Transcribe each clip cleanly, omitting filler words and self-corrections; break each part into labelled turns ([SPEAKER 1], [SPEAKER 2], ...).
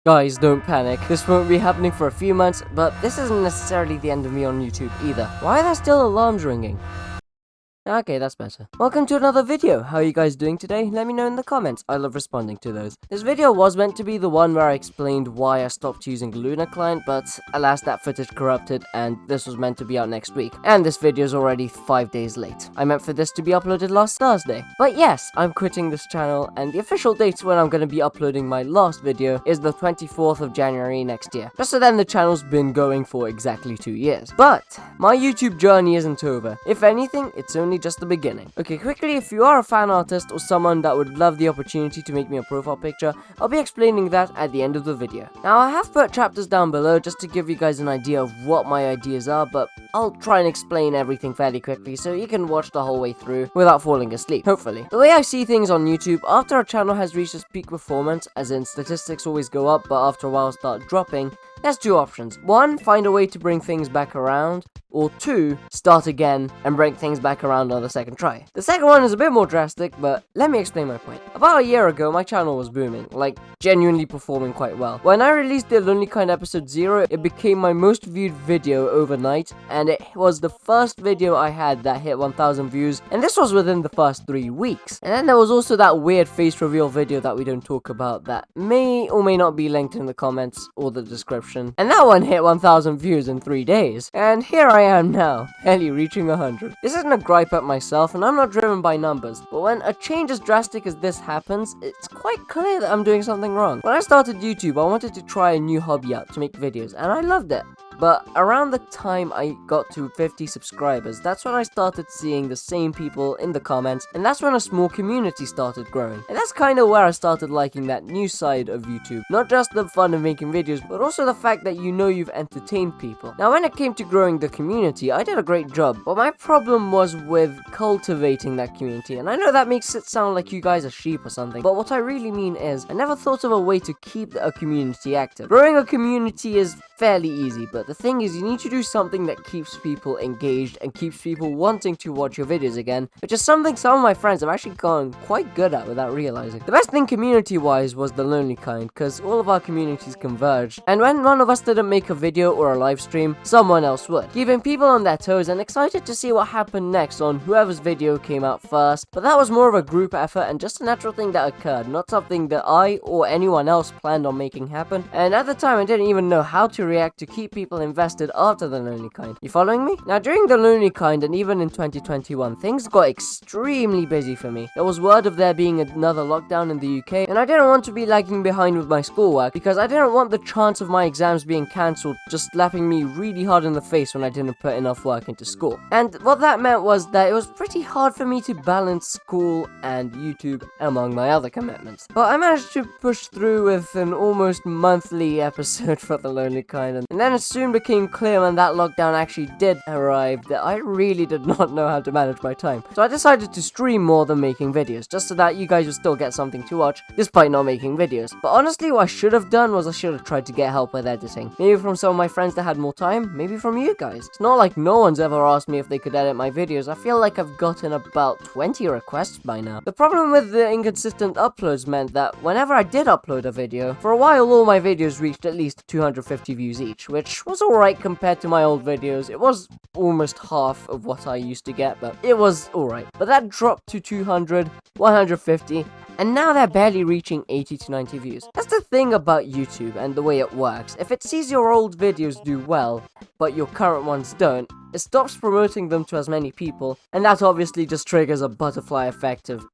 [SPEAKER 1] Guys, don't panic. This won't be happening for a few months, but this isn't necessarily the end of me on YouTube either. Why are there still alarms ringing? Okay, that's better. Welcome to another video. How are you guys doing today? Let me know in the comments. I love responding to those. This video was meant to be the one where I explained why I stopped using Luna client, but alas, that footage corrupted, and this was meant to be out next week. And this video is already 5 days late. I meant for this to be uploaded last Thursday. But yes, I'm quitting this channel, and the official date when I'm going to be uploading my last video is the 24th of January next year. Just so then the channel's been going for exactly 2 years. But my YouTube journey isn't over. If anything, it's only just the beginning. Okay, quickly, if you are a fan artist or someone that would love the opportunity to make me a profile picture, I'll be explaining that at the end of the video. Now, I have put chapters down below just to give you guys an idea of what my ideas are, but I'll try and explain everything fairly quickly so you can watch the whole way through without falling asleep, hopefully. The way I see things on YouTube, after a channel has reached its peak performance, as in statistics always go up but after a while start dropping, there's two options. One, find a way to bring things back around, or two, start again and bring things back around on the second try. The second one is a bit more drastic, but let me explain my point. About a year ago, my channel was booming, like genuinely performing quite well. When I released the Lonely Kind episode 0, it became my most viewed video overnight, and it was the first video I had that hit 1,000 views, and this was within the first 3 weeks. And then there was also that weird face reveal video that we don't talk about that may or may not be linked in the comments or the description. And that one hit 1,000 views in 3 days. And here I am now, barely reaching 100. This isn't a gripe at myself, and I'm not driven by numbers. But when a change as drastic as this happens, it's quite clear that I'm doing something wrong. When I started YouTube, I wanted to try a new hobby out to make videos, and I loved it. But around the time I got to 50 subscribers, that's when I started seeing the same people in the comments, and that's when a small community started growing. And that's kind of where I started liking that new side of YouTube. Not just the fun of making videos, but also the fact that you know you've entertained people. Now, when it came to growing the community, I did a great job, but my problem was with cultivating that community. And I know that makes it sound like you guys are sheep or something, but what I really mean is, I never thought of a way to keep a community active. Growing a community is fairly easy, but the thing is, you need to do something that keeps people engaged and keeps people wanting to watch your videos again, which is something some of my friends have actually gotten quite good at without realizing. The best thing community-wise was the Lonely Kind, because all of our communities converged, and when one of us didn't make a video or a live stream, someone else would, keeping people on their toes and excited to see what happened next on whoever's video came out first. But that was more of a group effort and just a natural thing that occurred, not something that I or anyone else planned on making happen. And at the time, I didn't even know how to react to keep people invested after the Lonely Kind. You following me? Now, during the Lonely Kind and even in 2021, things got extremely busy for me. There was word of there being another lockdown in the UK, and I didn't want to be lagging behind with my schoolwork because I didn't want the chance of my exams being cancelled just slapping me really hard in the face when I didn't put enough work into school. And what that meant was that it was pretty hard for me to balance school and YouTube among my other commitments. But I managed to push through with an almost monthly episode for the Lonely Kind, and then it soon became clear when that lockdown actually did arrive that I really did not know how to manage my time. So I decided to stream more than making videos, just so that you guys would still get something to watch, despite not making videos. But honestly, what I should have done was I should have tried to get help with editing. Maybe from some of my friends that had more time, maybe from you guys. It's not like no one's ever asked me if they could edit my videos. I feel like I've gotten about 20 requests by now. The problem with the inconsistent uploads meant that whenever I did upload a video, for a while all my videos reached at least 250 views each, which was alright compared to my old videos. It was almost half of what I used to get, but it was alright. But that dropped to 200, 150, and now they're barely reaching 80 to 90 views. That's the thing about YouTube and the way it works. If it sees your old videos do well, but your current ones don't, it stops promoting them to as many people, and that obviously just triggers a butterfly effect of,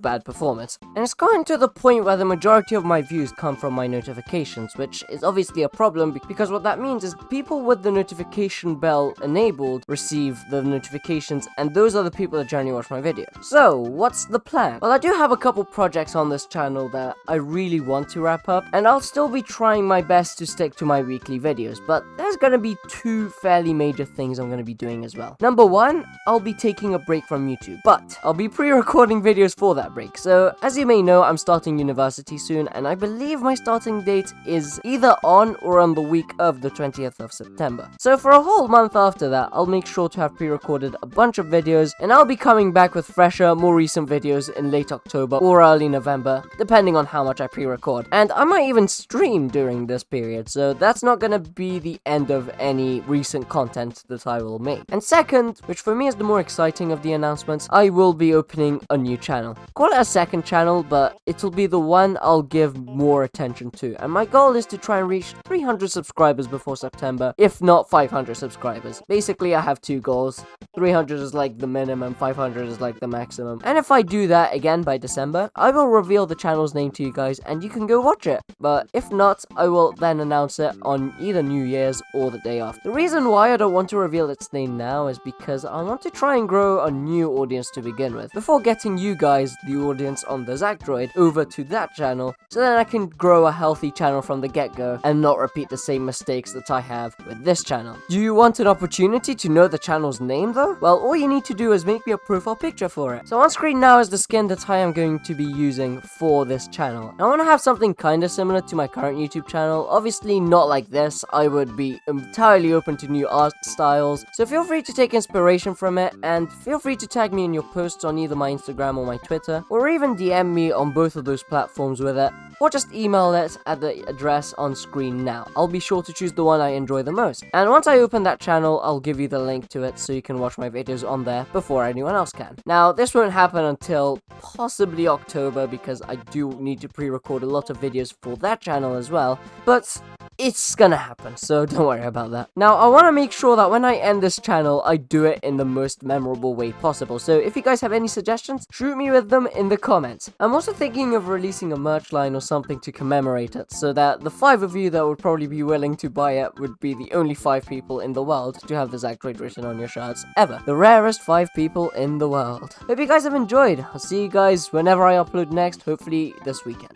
[SPEAKER 1] bad performance. And it's gotten to the point where the majority of my views come from my notifications, which is obviously a problem because what that means is people with the notification bell enabled receive the notifications, and those are the people that generally watch my videos. So, what's the plan? Well, I do have a couple projects on this channel that I really want to wrap up, and I'll still be trying my best to stick to my weekly videos, but there's gonna be two fairly major things I'm going to be doing as well. Number one, I'll be taking a break from YouTube, but I'll be pre-recording videos for that break. So as you may know, I'm starting university soon, and I believe my starting date is either on or on the week of the 20th of September. So for a whole month after that, I'll make sure to have pre-recorded a bunch of videos, and I'll be coming back with fresher, more recent videos in late October or early November, depending on how much I pre-record. And I might even stream during this period, so that's not gonna be the end of any recent content that I will make. And second, which for me is the more exciting of the announcements, I will be opening a new channel. Call it a second channel, but it'll be the one I'll give more attention to. And my goal is to try and reach 300 subscribers before September, if not 500 subscribers. Basically, I have two goals. 300 is like the minimum, 500 is like the maximum. And if I do that again by December, I will reveal the channel's name to you guys and you can go watch it. But if not, I will then announce it on either New Year's or the day after. The reason why I don't want to reveal its name now is because I want to try and grow a new audience to begin with, before getting you guys, the audience on the Zacdroid, over to that channel, so then I can grow a healthy channel from the get-go and not repeat the same mistakes that I have with this channel. Do you want an opportunity to know the channel's name though? Well, all you need to do is make me a profile picture for it. So on screen now is the skin that I am going to be using for this channel. I want to have something kinda similar to my current YouTube channel. Obviously not like this. I would be entirely open to new art styles, so feel free to take inspiration from it, and feel free to tag me in your posts on either my Instagram or my Twitter, or even DM me on both of those platforms with it, or just email it at the address on screen now. I'll be sure to choose the one I enjoy the most, and once I open that channel, I'll give you the link to it so you can watch my videos on there before anyone else can. Now, this won't happen until possibly October, because I do need to pre-record a lot of videos for that channel as well, but it's gonna happen, so don't worry about that. Now, I want to make sure that when I end this channel, I do it in the most memorable way possible, so if you guys have any suggestions, shoot me with them in the comments. I'm also thinking of releasing a merch line or something to commemorate it, so that the 5 of you that would probably be willing to buy it would be the only 5 people in the world to have the Zacdroid written on your shirts ever. The rarest 5 people in the world. Hope you guys have enjoyed. I'll see you guys whenever I upload next, hopefully this weekend.